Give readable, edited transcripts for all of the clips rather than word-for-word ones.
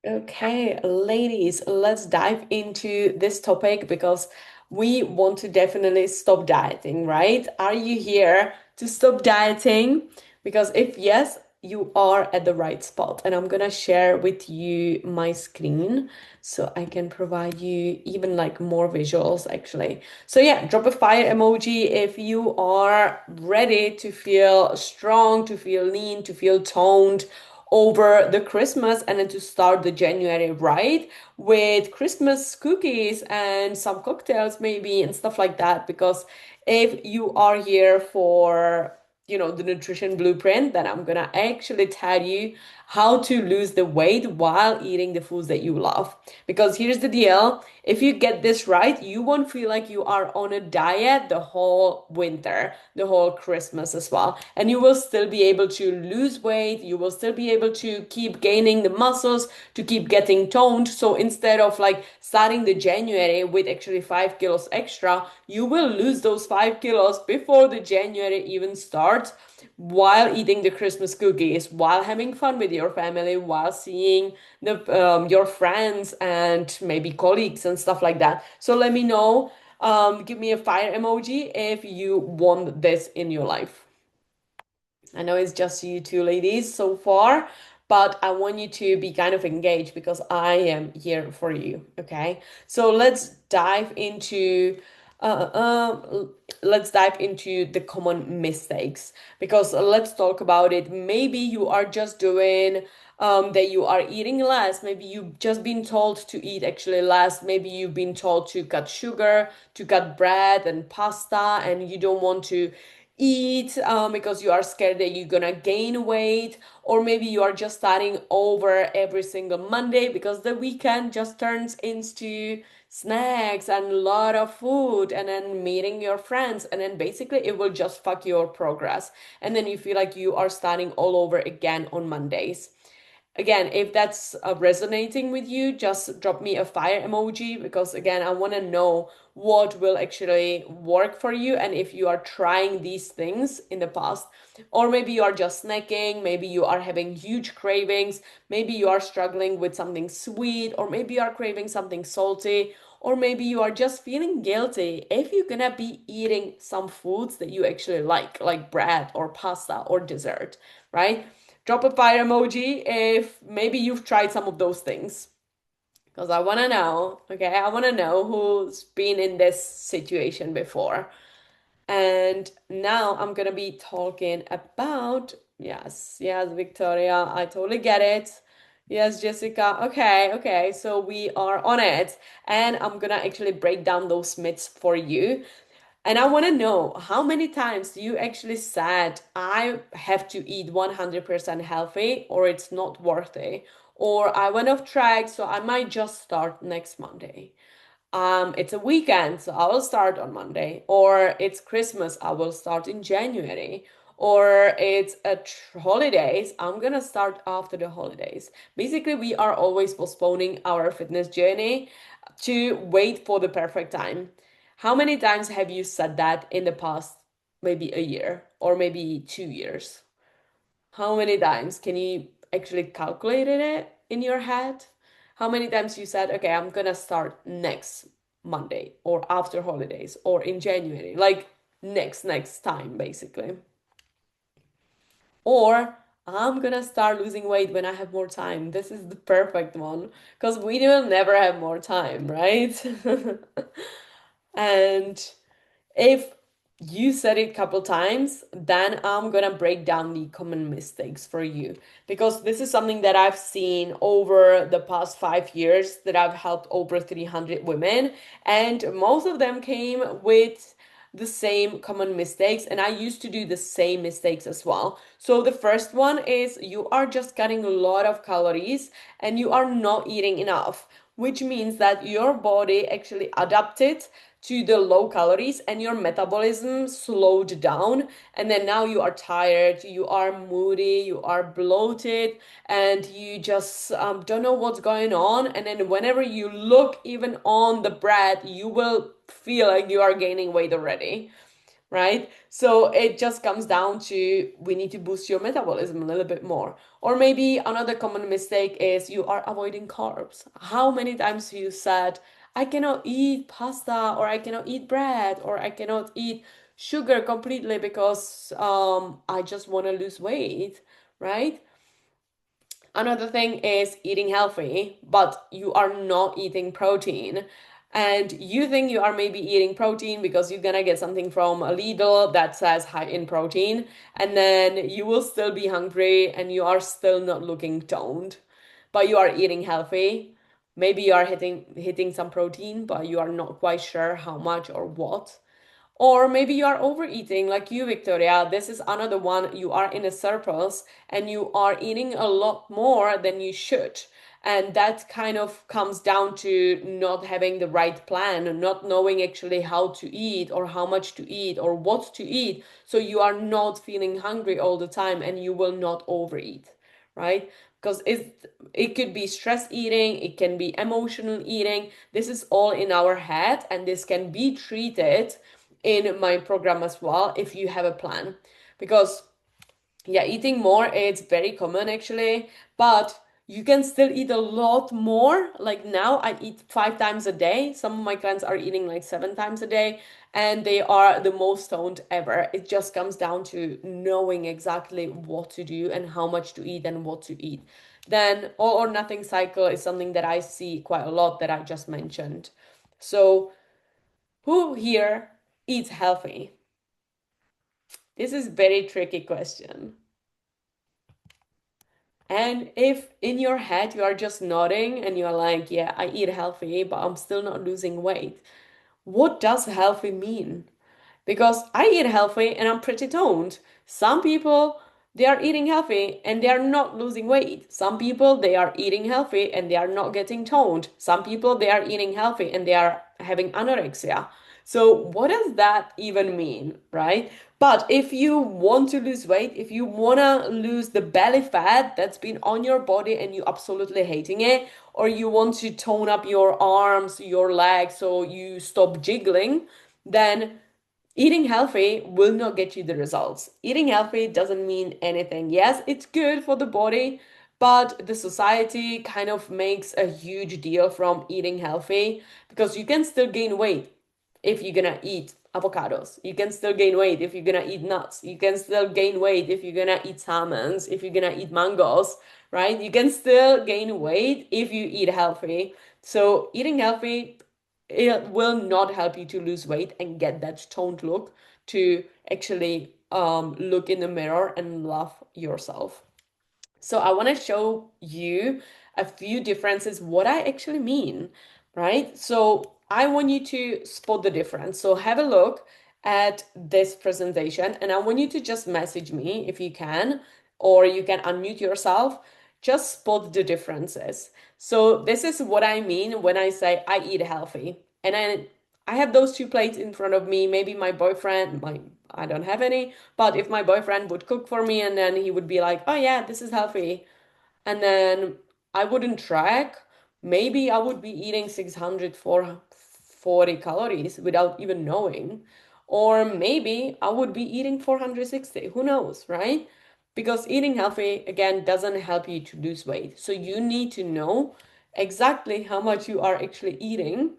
Okay, ladies, let's dive into this topic because we want to definitely stop dieting, right? Are you here to stop dieting? Because if yes, you are at the right spot. And I'm gonna share with you my screen so I can provide you even like more visuals actually. So yeah, drop a fire emoji if you are ready to feel strong, to feel lean, to feel toned over the Christmas and then to start the January right with Christmas cookies and some cocktails maybe and stuff like that. Because if you are here for, the nutrition blueprint, then I'm gonna actually tell you how to lose the weight while eating the foods that you love. Because here's the deal, if you get this right, you won't feel like you are on a diet the whole winter, the whole Christmas as well. And you will still be able to lose weight, you will still be able to keep gaining the muscles, to keep getting toned. So instead of like starting the January with actually 5 kilos extra, you will lose those 5 kilos before the January even starts while eating the Christmas cookies, while having fun with your family, while seeing your friends and maybe colleagues and stuff like that. So let me know. Give me a fire emoji if you want this in your life. I know it's just you two ladies so far, but I want you to be kind of engaged because I am here for you. Okay, so uh, uh, let's dive into the common mistakes because let's talk about it. Maybe you are just doing that you are eating less. Maybe you've just been told to eat actually less. Maybe you've been told to cut sugar, to cut bread and pasta, and you don't want to eat because you are scared that you're gonna gain weight, or maybe you are just starting over every single Monday because the weekend just turns into snacks and a lot of food and then meeting your friends, and then basically it will just fuck your progress, and then you feel like you are starting all over again on Mondays. Again, if that's resonating with you, just drop me a fire emoji because, again, I want to know what will actually work for you and if you are trying these things in the past. Or maybe you are just snacking, maybe you are having huge cravings, maybe you are struggling with something sweet, or maybe you are craving something salty, or maybe you are just feeling guilty if you're gonna be eating some foods that you actually like bread or pasta or dessert, right? Drop a fire emoji if maybe you've tried some of those things. Because I want to know, okay? I want to know who's been in this situation before. And now I'm going to be talking about, yes, Victoria, I totally get it. Yes, Jessica. Okay, okay. So we are on it. And I'm gonna actually break down those myths for you. And I want to know how many times you actually said, I have to eat 100% healthy or it's not worth it. Or I went off track, so I might just start next Monday. It's a weekend, so I will start on Monday. Or it's Christmas, I will start in January. Or it's holidays, I'm gonna start after the holidays. Basically, we are always postponing our fitness journey to wait for the perfect time. How many times have you said that in the past, maybe a year or maybe 2 years? How many times can you actually calculate it in your head? How many times you said, okay, I'm gonna start next Monday or after holidays or in January, like next time, basically. Or I'm gonna start losing weight when I have more time. This is the perfect one because we will never have more time, right? And if you said it a couple times, then I'm gonna break down the common mistakes for you because this is something that I've seen over the past 5 years that I've helped over 300 women, and most of them came with the same common mistakes, and I used to do the same mistakes as well. So the first one is you are just cutting a lot of calories and you are not eating enough, which means that your body actually adapted to the low calories and your metabolism slowed down, and then now you are tired, you are moody, you are bloated, and you just don't know what's going on, and then whenever you look even on the bread you will feel like you are gaining weight already, right? So it just comes down to we need to boost your metabolism a little bit more. Or maybe another common mistake is you are avoiding carbs. How many times you said, I cannot eat pasta, or I cannot eat bread, or I cannot eat sugar completely because I just want to lose weight, right? Another thing is eating healthy, but you are not eating protein. And you think you are maybe eating protein because you're gonna get something from a Lidl that says high in protein, and then you will still be hungry and you are still not looking toned, but you are eating healthy. Maybe you are hitting some protein, but you are not quite sure how much or what. Or maybe you are overeating, like you, Victoria. This is another one. You are in a surplus and you are eating a lot more than you should. And that kind of comes down to not having the right plan, not knowing actually how to eat or how much to eat or what to eat. So you are not feeling hungry all the time and you will not overeat, right? Because it could be stress eating, it can be emotional eating. This is all in our head, and this can be treated in my program as well if you have a plan. Because yeah, eating more, it's very common actually, but you can still eat a lot more. Like now I eat 5 times a day. Some of my clients are eating like 7 times a day, and they are the most toned ever. It just comes down to knowing exactly what to do and how much to eat and what to eat. Then all or nothing cycle is something that I see quite a lot that I just mentioned. So who here eats healthy? This is very tricky question. And if in your head you are just nodding and you're like, yeah, I eat healthy, but I'm still not losing weight, what does healthy mean? Because I eat healthy and I'm pretty toned. Some people, they are eating healthy and they are not losing weight. Some people, they are eating healthy and they are not getting toned. Some people, they are eating healthy and they are having anorexia. So, what does that even mean, right? But if you want to lose weight, if you want to lose the belly fat that's been on your body and you absolutely hating it, or you want to tone up your arms, your legs, so you stop jiggling, then eating healthy will not get you the results. Eating healthy doesn't mean anything. Yes, it's good for the body, but the society kind of makes a huge deal from eating healthy because you can still gain weight if you're gonna eat avocados. You can still gain weight if you're gonna eat nuts. You can still gain weight if you're gonna eat salmons, if you're gonna eat mangoes, right? You can still gain weight if you eat healthy. So eating healthy, it will not help you to lose weight and get that toned look to actually look in the mirror and love yourself. So I want to show you a few differences, what I actually mean, right? So I want you to spot the difference. So have a look at this presentation and I want you to just message me if you can, or you can unmute yourself. Just spot the differences. So this is what I mean when I say I eat healthy. And I have those two plates in front of me. Maybe my boyfriend, my I don't have any, but if my boyfriend would cook for me and then he would be like, "Oh yeah, this is healthy." And then I wouldn't track, maybe I would be eating 640 calories without even knowing. Or maybe I would be eating 460. Who knows, right? Because eating healthy, again, doesn't help you to lose weight. So you need to know exactly how much you are actually eating.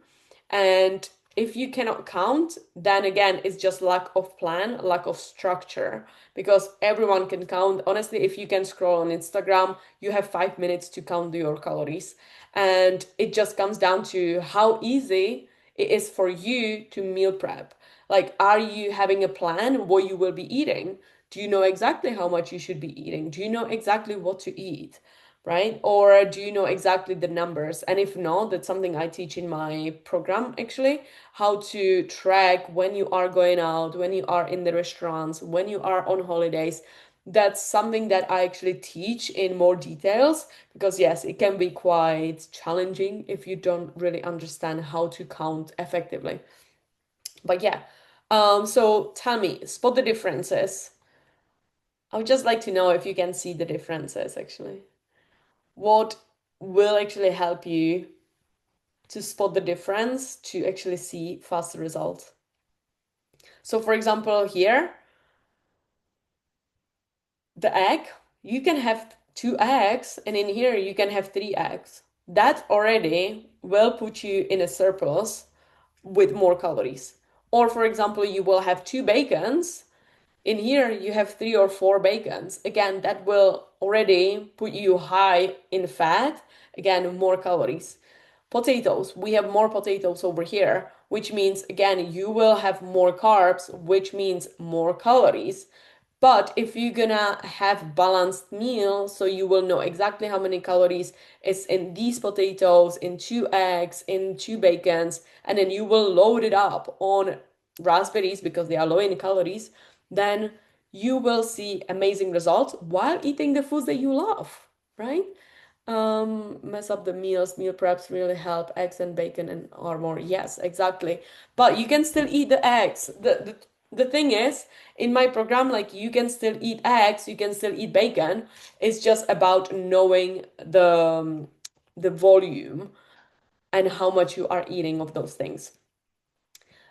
And if you cannot count, then again, it's just lack of plan, lack of structure. Because everyone can count. Honestly, if you can scroll on Instagram, you have 5 minutes to count your calories. And it just comes down to how easy it is for you to meal prep. Like, are you having a plan what you will be eating? Do you know exactly how much you should be eating? Do you know exactly what to eat? Right? Or do you know exactly the numbers? And if not, that's something I teach in my program actually, how to track when you are going out, when you are in the restaurants, when you are on holidays. That's something that I actually teach in more details because, yes, it can be quite challenging if you don't really understand how to count effectively. But yeah, so tell me, spot the differences. I would just like to know if you can see the differences actually. What will actually help you to spot the difference to actually see faster results? So for example, here, the egg, you can have two eggs, and in here you can have three eggs. That already will put you in a surplus with more calories. Or for example, you will have two bacons. In here, you have three or four bacons. Again, that will already put you high in fat. Again, more calories. Potatoes, we have more potatoes over here, which means, again, you will have more carbs, which means more calories. But if you're gonna have balanced meal, so you will know exactly how many calories is in these potatoes, in two eggs, in two bacons, and then you will load it up on raspberries because they are low in calories, then you will see amazing results while eating the foods that you love, right? Mess up the meals. Meal preps really help. Eggs and bacon and are more. Yes, exactly. But you can still eat the eggs. The thing is, in my program, like you can still eat eggs, you can still eat bacon. It's just about knowing the volume and how much you are eating of those things.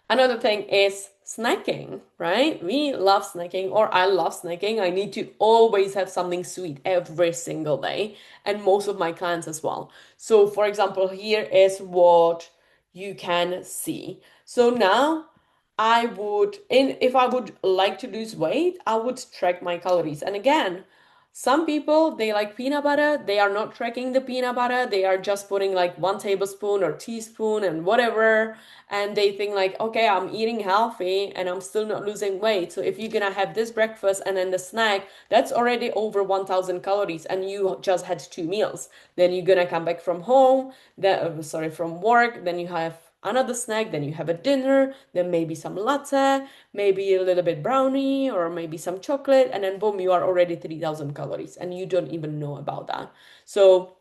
Another thing is snacking, right? We love snacking, or I love snacking. I need to always have something sweet every single day, and most of my clients as well. So, for example, here is what you can see. So now if I would like to lose weight, I would track my calories. And again, some people they like peanut butter, they are not tracking the peanut butter, they are just putting like 1 tablespoon or teaspoon and whatever, and they think like, okay, I'm eating healthy and I'm still not losing weight. So if you're gonna have this breakfast and then the snack, that's already over 1000 calories and you just had two meals. Then you're gonna come back from home, sorry, from work, then you have another snack, then you have a dinner, then maybe some latte, maybe a little bit brownie, or maybe some chocolate, and then boom, you are already 3000 calories and you don't even know about that. So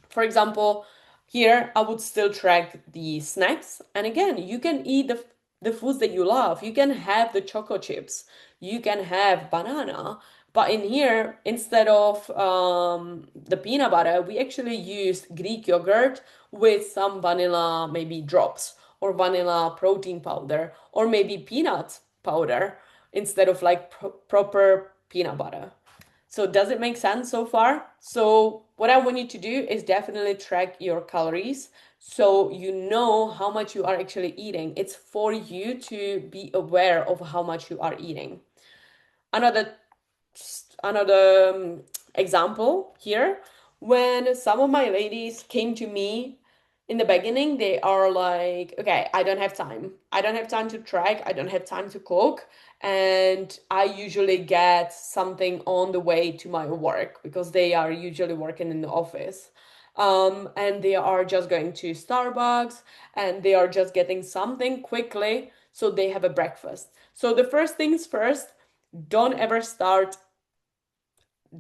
for example, here I would still track the snacks. And again, you can eat the foods that you love. You can have the choco chips. You can have banana. But in here, instead of the peanut butter, we actually used Greek yogurt with some vanilla, maybe drops, or vanilla protein powder, or maybe peanut powder instead of like proper peanut butter. So does it make sense so far? So what I want you to do is definitely track your calories so you know how much you are actually eating. It's for you to be aware of how much you are eating. Another another example here, when some of my ladies came to me in the beginning, they are like, okay, I don't have time. I don't have time to track. I don't have time to cook. And I usually get something on the way to my work because they are usually working in the office. And they are just going to Starbucks and they are just getting something quickly so they have a breakfast. So the first things first, don't ever start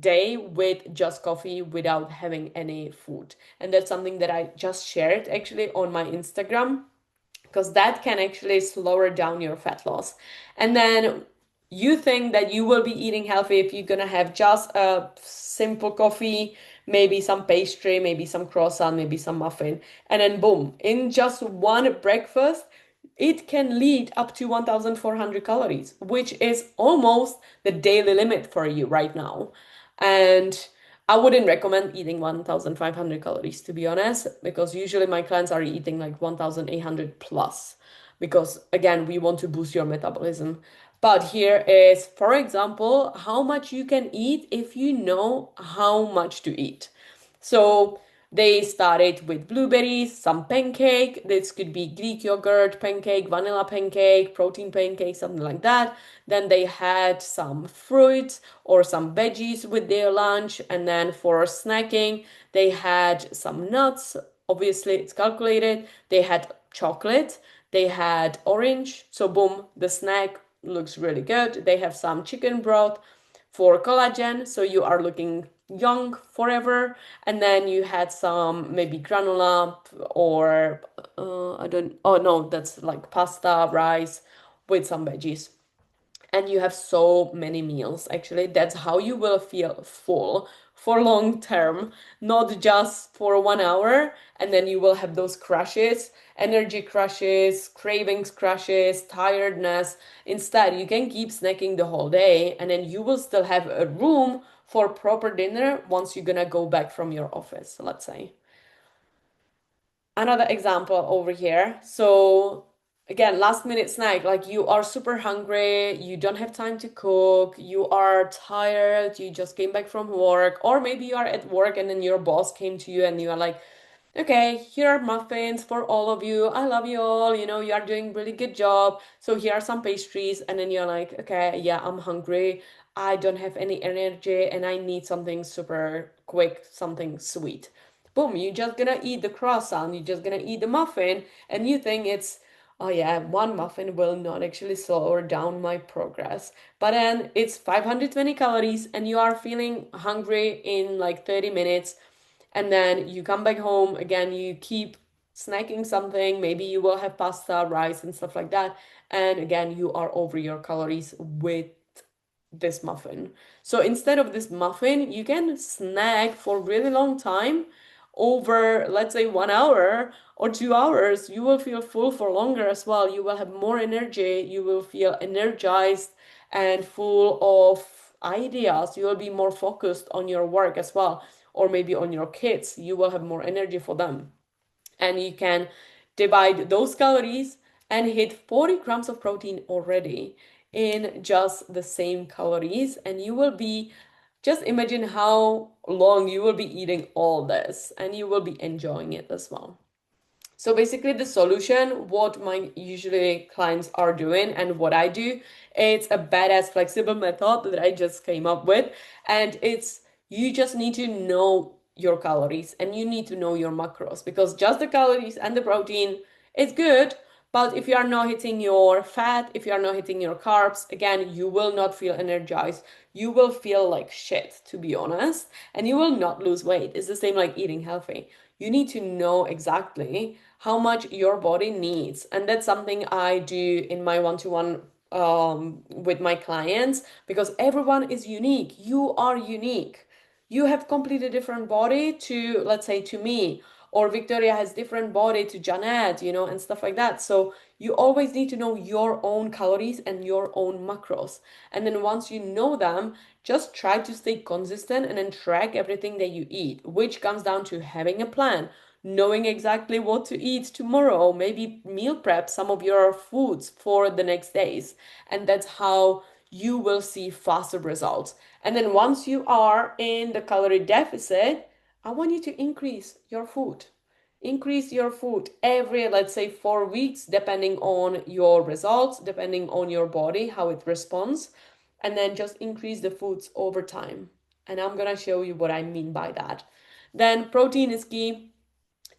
day with just coffee without having any food. And that's something that I just shared actually on my Instagram because that can actually slow down your fat loss. And then you think that you will be eating healthy if you're gonna have just a simple coffee, maybe some pastry, maybe some croissant, maybe some muffin, and then boom, in just one breakfast, it can lead up to 1400 calories, which is almost the daily limit for you right now. And I wouldn't recommend eating 1500 calories to be honest, because usually my clients are eating like 1800 plus, because again, we want to boost your metabolism. But here is, for example, how much you can eat if you know how much to eat. So they started with blueberries, some pancake. This could be Greek yogurt pancake, vanilla pancake, protein pancake, something like that. Then they had some fruit or some veggies with their lunch. And then for snacking, they had some nuts. Obviously, it's calculated. They had chocolate. They had orange. So, boom, the snack looks really good. They have some chicken broth for collagen, so you are looking young forever. And then you had some maybe granola or I don't, oh no, that's like pasta, rice with some veggies. And you have so many meals. Actually, that's how you will feel full for long term, not just for 1 hour, and then you will have those crashes, energy crashes, cravings crashes, tiredness. Instead, you can keep snacking the whole day, and then you will still have a room for proper dinner once you're gonna go back from your office, let's say. Another example over here. So again, last minute snack, like you are super hungry, you don't have time to cook, you are tired, you just came back from work, or maybe you are at work and then your boss came to you and you are like, okay, here are muffins for all of you. I love you all. You know, you are doing really good job. So here are some pastries. And then you're like, okay, yeah, I'm hungry. I don't have any energy and I need something super quick, something sweet. Boom, you're just gonna eat the croissant, you're just gonna eat the muffin, and you think it's, oh yeah, one muffin will not actually slow down my progress. But then it's 520 calories and you are feeling hungry in like 30 minutes, and then you come back home again, you keep snacking something, maybe you will have pasta, rice, and stuff like that, and again, you are over your calories with this muffin. So instead of this muffin, you can snack for a really long time over, let's say, 1 hour or 2 hours. You will feel full for longer as well. You will have more energy. You will feel energized and full of ideas. You will be more focused on your work as well, or maybe on your kids. You will have more energy for them, and you can divide those calories and hit 40 grams of protein already in just the same calories, and you will be, just imagine how long you will be eating all this and you will be enjoying it as well. So basically the solution, what my usually clients are doing and what I do, it's a badass flexible method that I just came up with. And it's, you just need to know your calories and you need to know your macros, because just the calories and the protein is good. But if you are not hitting your fat, if you are not hitting your carbs, again, you will not feel energized. You will feel like shit, to be honest, and you will not lose weight. It's the same like eating healthy. You need to know exactly how much your body needs. And that's something I do in my one-to-one with my clients, because everyone is unique. You are unique. You have completely different body to, let's say, to me, or Victoria has different body to Janet, you know, and stuff like that. So you always need to know your own calories and your own macros. And then once you know them, just try to stay consistent and then track everything that you eat, which comes down to having a plan, knowing exactly what to eat tomorrow, maybe meal prep some of your foods for the next days. And that's how you will see faster results. And then once you are in the calorie deficit, I want you to increase your food. Increase your food every, let's say, 4 weeks, depending on your results, depending on your body, how it responds. And then just increase the foods over time. And I'm gonna show you what I mean by that. Then protein is key,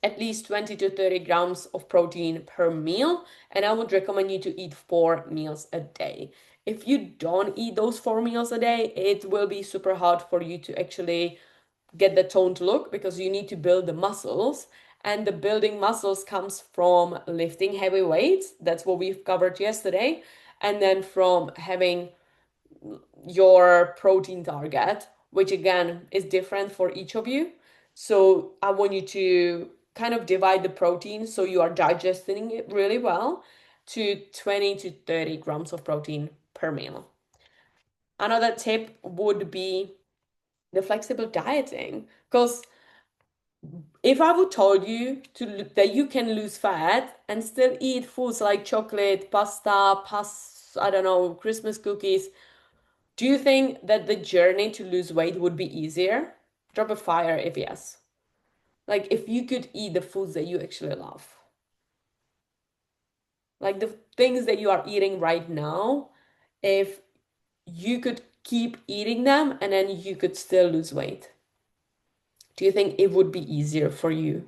at least 20 to 30 grams of protein per meal. And I would recommend you to eat 4 meals a day. If you don't eat those 4 meals a day, it will be super hard for you to actually get the toned look, because you need to build the muscles. And the building muscles comes from lifting heavy weights. That's what we've covered yesterday. And then from having your protein target, which again is different for each of you. So I want you to kind of divide the protein so you are digesting it really well, to 20 to 30 grams of protein per meal. Another tip would be the flexible dieting, because if I would told you that you can lose fat and still eat foods like chocolate, pasta, I don't know, Christmas cookies, do you think that the journey to lose weight would be easier? Drop a fire if yes. Like if you could eat the foods that you actually love, like the things that you are eating right now, if you could keep eating them and then you could still lose weight, do you think it would be easier for you?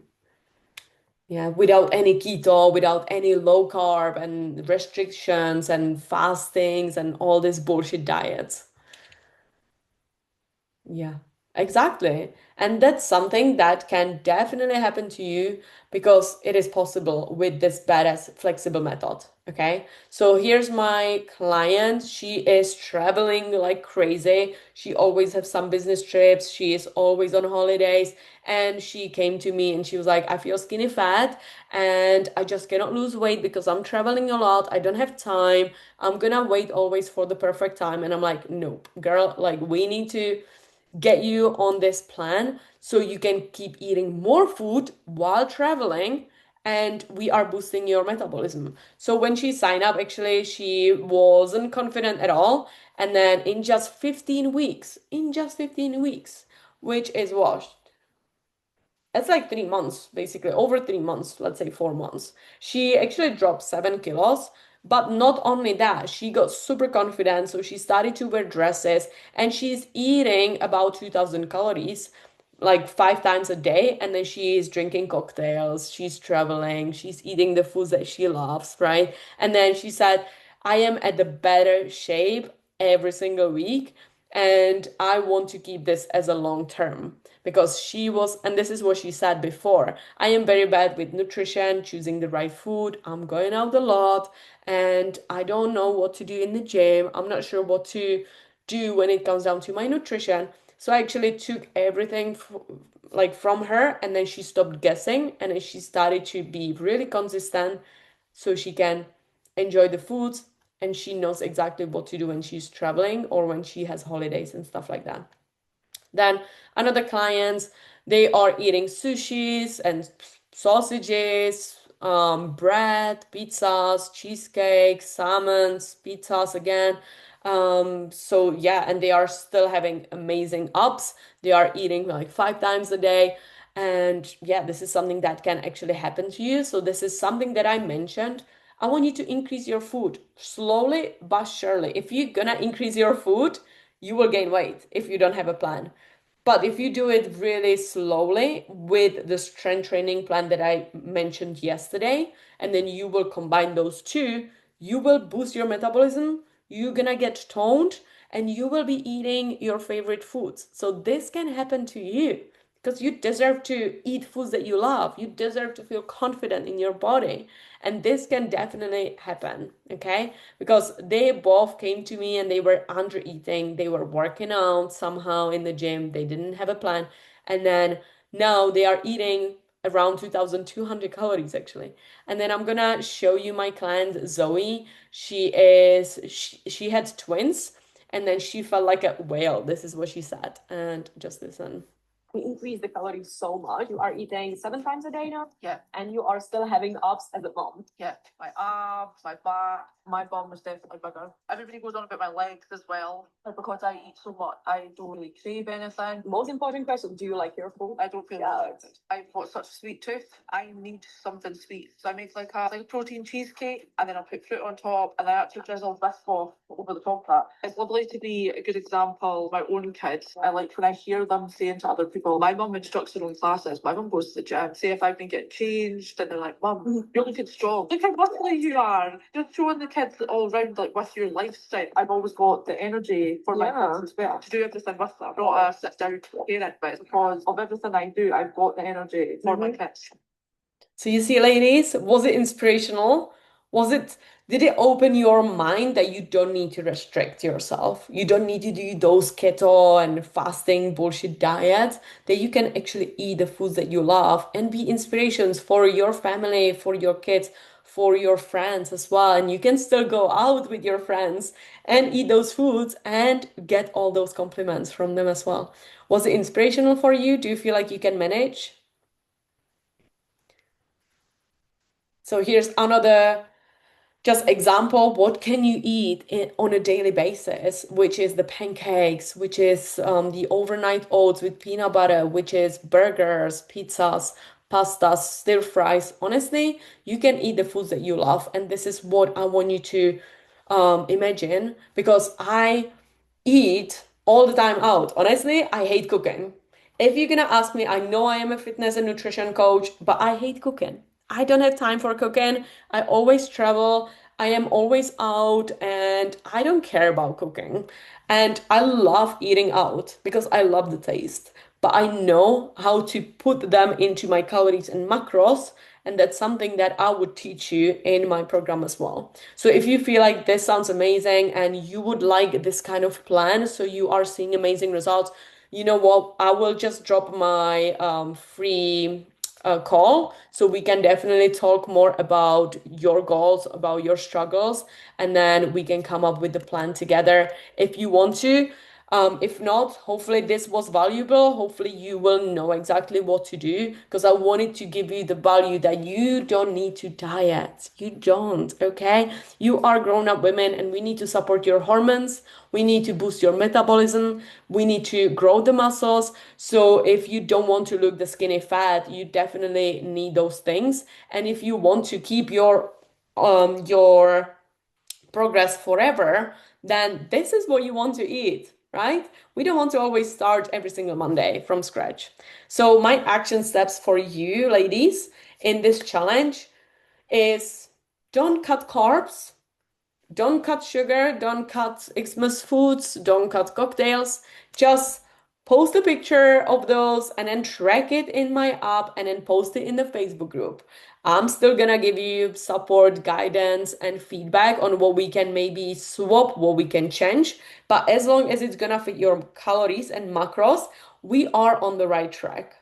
Yeah, without any keto, without any low carb and restrictions and fastings and all these bullshit diets. Yeah. Exactly. And that's something that can definitely happen to you because it is possible with this badass flexible method. Okay. So here's my client. She is traveling like crazy. She always has some business trips. She is always on holidays. And she came to me and she was like, I feel skinny fat and I just cannot lose weight because I'm traveling a lot. I don't have time. I'm gonna wait always for the perfect time. And I'm like, nope, girl, like we need to get you on this plan so you can keep eating more food while traveling and we are boosting your metabolism. So when she signed up, actually, she wasn't confident at all. And then in just 15 weeks, which is what? It's like 3 months, basically, over 3 months, let's say 4 months. She actually dropped 7 kilos, but not only that, she got super confident. So she started to wear dresses and she's eating about 2000 calories, like 5 times a day. And then she is drinking cocktails, she's traveling, she's eating the foods that she loves, right? And then she said, I am at the better shape every single week. And I want to keep this as a long term because she was, and this is what she said before, I am very bad with nutrition, choosing the right food. I'm going out a lot and I don't know what to do in the gym. I'm not sure what to do when it comes down to my nutrition. So I actually took everything like from her and then she stopped guessing and then she started to be really consistent so she can enjoy the foods and she knows exactly what to do when she's traveling or when she has holidays and stuff like that. Then another clients, they are eating sushis and sausages, bread, pizzas, cheesecakes, salmons, pizzas again. So yeah, and they are still having amazing ups. They are eating like 5 times a day. And yeah, this is something that can actually happen to you. So this is something that I mentioned. I want you to increase your food slowly but surely. If you're gonna increase your food, you will gain weight if you don't have a plan. But if you do it really slowly with the strength training plan that I mentioned yesterday, and then you will combine those two, you will boost your metabolism, you're gonna get toned, and you will be eating your favorite foods. So this can happen to you because you deserve to eat foods that you love. You deserve to feel confident in your body. And this can definitely happen, okay? Because they both came to me and they were under eating. They were working out somehow in the gym. They didn't have a plan. And then now they are eating around 2200 calories actually. And then I'm gonna show you my client Zoe. She had twins and then she felt like a whale. This is what she said. And just listen. We increase the calories so much. You are eating 7 times a day now. Yeah. And you are still having ups as a mom. Yeah. My abs, my back, my bum was definitely bigger. Everybody goes on about my legs as well. But because I eat so much, I don't really crave anything. Most important question, do you like your food? I don't feel it. I've got such a sweet tooth. I need something sweet. So I make like a protein cheesecake and then I'll put fruit on top and I actually drizzle Biscoff over the top of that. It's lovely to be a good example of my own kids. I like when I hear them saying to other people, my mum instructs her own classes. My mum goes to the gym. Say if I've been getting changed and they're like, Mum, you're looking strong. Look how muscly you are. Just showing the kids all around like with your lifestyle. I've always got the energy for my kids as well to do everything with them. Not a sit down parent, but it's because of everything I do, I've got the energy for my kids. So you see, ladies, was it inspirational? Was it, did it open your mind that you don't need to restrict yourself? You don't need to do those keto and fasting bullshit diets, that you can actually eat the foods that you love and be inspirations for your family, for your kids, for your friends as well. And you can still go out with your friends and eat those foods and get all those compliments from them as well. Was it inspirational for you? Do you feel like you can manage? So here's another just example, what can you eat on a daily basis, which is the pancakes, which is the overnight oats with peanut butter, which is burgers, pizzas, pastas, stir fries. Honestly, you can eat the foods that you love. And this is what I want you to imagine because I eat all the time out. Honestly, I hate cooking. If you're gonna ask me, I know I am a fitness and nutrition coach, but I hate cooking. I don't have time for cooking. I always travel. I am always out and I don't care about cooking. And I love eating out because I love the taste. But I know how to put them into my calories and macros. And that's something that I would teach you in my program as well. So if you feel like this sounds amazing and you would like this kind of plan, so you are seeing amazing results, you know what? I will just drop my free call so we can definitely talk more about your goals, about your struggles, and then we can come up with the plan together if you want to. If not, hopefully this was valuable. Hopefully you will know exactly what to do because I wanted to give you the value that you don't need to diet. You don't, okay? You are grown-up women and we need to support your hormones. We need to boost your metabolism. We need to grow the muscles. So if you don't want to look the skinny fat, you definitely need those things. And if you want to keep your progress forever, then this is what you want to eat, right? We don't want to always start every single Monday from scratch. So my action steps for you, ladies, in this challenge is don't cut carbs, don't cut sugar, don't cut Xmas foods, don't cut cocktails. Just post a picture of those and then track it in my app and then post it in the Facebook group. I'm still gonna give you support, guidance, and feedback on what we can maybe swap, what we can change. But as long as it's gonna fit your calories and macros, we are on the right track.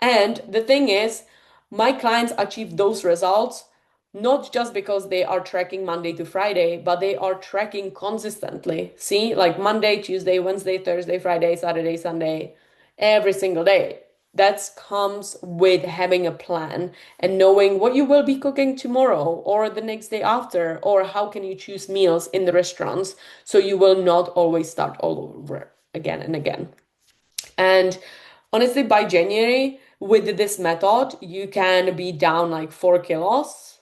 And the thing is, my clients achieve those results not just because they are tracking Monday to Friday, but they are tracking consistently. See, like Monday, Tuesday, Wednesday, Thursday, Friday, Saturday, Sunday, every single day. That comes with having a plan and knowing what you will be cooking tomorrow or the next day after, or how can you choose meals in the restaurants so you will not always start all over again and again. And honestly, by January, with this method, you can be down like 4 kilos,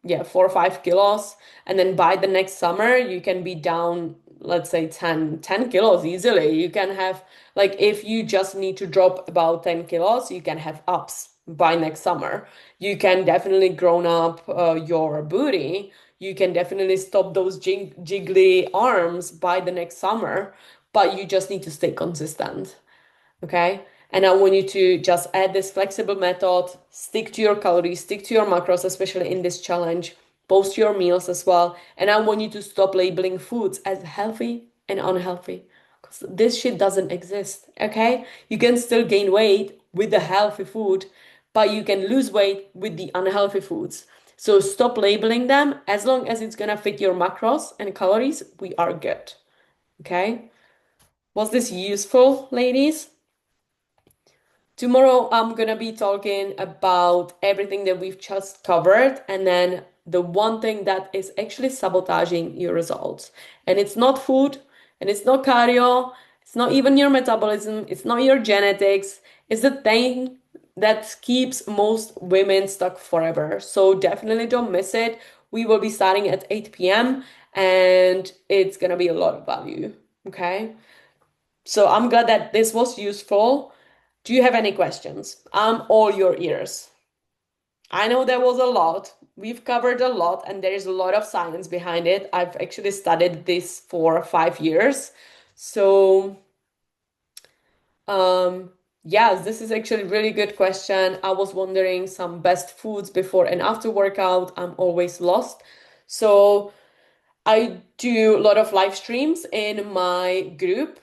yeah, 4 or 5 kilos. And then by the next summer, you can be down, let's say 10 kilos easily. You can have, like, if you just need to drop about 10 kilos, you can have ups by next summer. You can definitely grown up your booty. You can definitely stop those jiggly arms by the next summer, but you just need to stay consistent. Okay. And I want you to just add this flexible method, stick to your calories, stick to your macros, especially in this challenge, post your meals as well. And I want you to stop labeling foods as healthy and unhealthy because this shit doesn't exist. Okay. You can still gain weight with the healthy food, but you can lose weight with the unhealthy foods. So stop labeling them. As long as it's gonna fit your macros and calories, we are good. Okay. Was this useful, ladies? Tomorrow, I'm gonna be talking about everything that we've just covered, and then the one thing that is actually sabotaging your results. And it's not food, and it's not cardio, it's not even your metabolism, it's not your genetics, it's the thing that keeps most women stuck forever. So definitely don't miss it. We will be starting at 8 p.m., and it's gonna be a lot of value. Okay? So I'm glad that this was useful. Do you have any questions? I'm all your ears. I know there was a lot. We've covered a lot, and there's a lot of science behind it. I've actually studied this for 5 years. So, um, yes, this is actually a really good question. I was wondering some best foods before and after workout. I'm always lost. So, I do a lot of live streams in my group,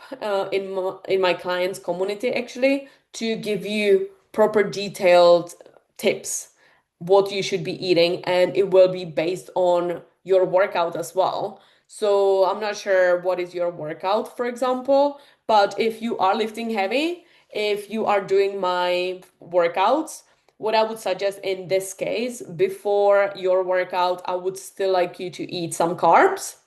in my clients' community actually, to give you proper detailed tips what you should be eating, and it will be based on your workout as well. So I'm not sure what is your workout, for example, but if you are lifting heavy, if you are doing my workouts, what I would suggest in this case, before your workout, I would still like you to eat some carbs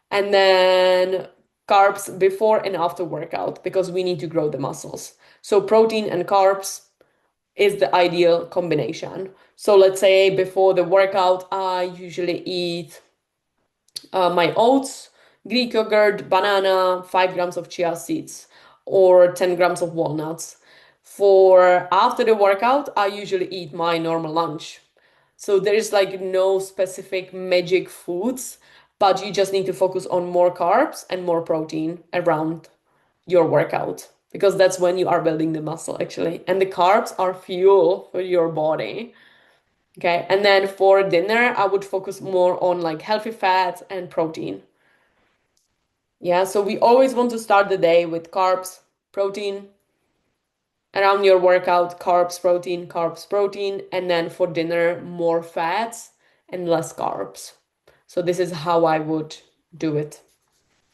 and then carbs before and after workout because we need to grow the muscles. So protein and carbs is the ideal combination. So let's say before the workout, I usually eat my oats, Greek yogurt, banana, 5 grams of chia seeds, or 10 grams of walnuts. For after the workout, I usually eat my normal lunch. So there is like no specific magic foods. but you just need to focus on more carbs and more protein around your workout because that's when you are building the muscle actually. And the carbs are fuel for your body. Okay. And then for dinner, I would focus more on like healthy fats and protein. Yeah. So we always want to start the day with carbs, protein, around your workout, carbs, protein, and then for dinner, more fats and less carbs. So this is how I would do it.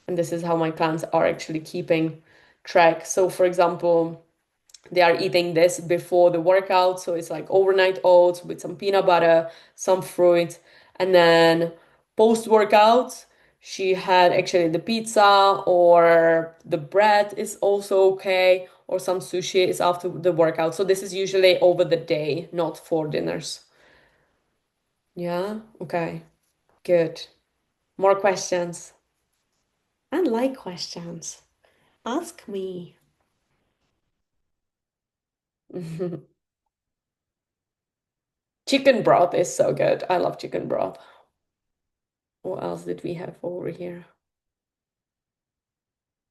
And this is how my clients are actually keeping track. So for example, they are eating this before the workout. So it's like overnight oats with some peanut butter, some fruit. And then post workout, she had actually the pizza or the bread is also okay, or some sushi is after the workout. So this is usually over the day, not for dinners. Yeah, okay, good. More questions? I like questions. Ask me. Chicken broth is so good. I love chicken broth. What else did we have over here?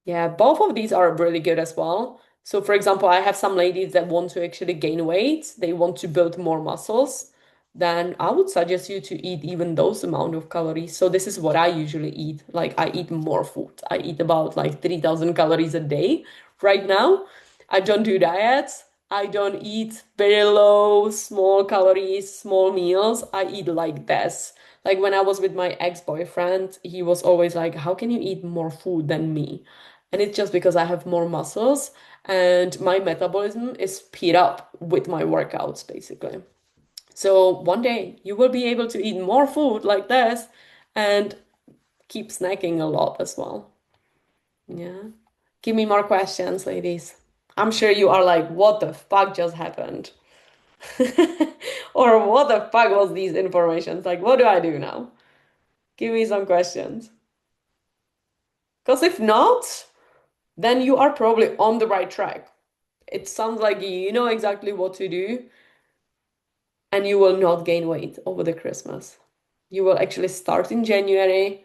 Yeah, both of these are really good as well. So, for example, I have some ladies that want to actually gain weight, they want to build more muscles. Then I would suggest you to eat even those amount of calories. So this is what I usually eat. Like I eat more food. I eat about like 3,000 calories a day right now. I don't do diets. I don't eat very low, small calories, small meals. I eat like this. Like when I was with my ex-boyfriend, he was always like, "How can you eat more food than me?" And it's just because I have more muscles and my metabolism is speed up with my workouts, basically. So one day you will be able to eat more food like this and keep snacking a lot as well. Yeah. Give me more questions, ladies. I'm sure you are like, what the fuck just happened? Or what the fuck was these informations? Like, what do I do now? Give me some questions. Because if not, then you are probably on the right track. It sounds like you know exactly what to do and you will not gain weight over the Christmas. You will actually start in January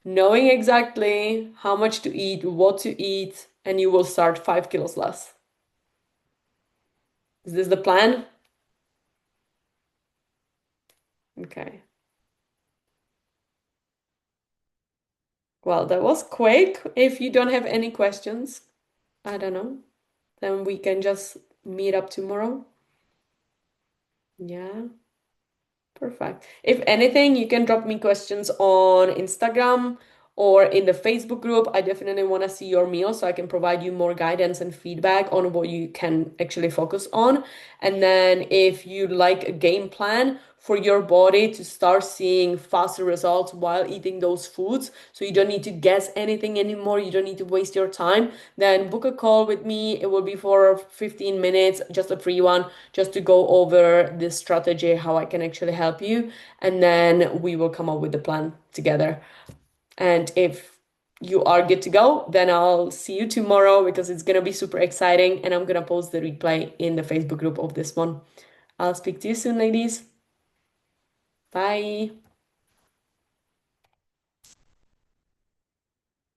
knowing exactly how much to eat, what to eat, and you will start 5 kilos less. Is this the plan? Okay. Well, that was quick. If you don't have any questions, I don't know, then we can just meet up tomorrow. Yeah. Perfect. If anything, you can drop me questions on Instagram or in the Facebook group. I definitely want to see your meal so I can provide you more guidance and feedback on what you can actually focus on. And then if you like a game plan for your body to start seeing faster results while eating those foods, so you don't need to guess anything anymore, you don't need to waste your time, then book a call with me. It will be for 15 minutes, just a free one, just to go over this strategy, how I can actually help you. And then we will come up with the plan together. And if you are good to go, then I'll see you tomorrow because it's going to be super exciting. And I'm going to post the replay in the Facebook group of this one. I'll speak to you soon, ladies. Bye.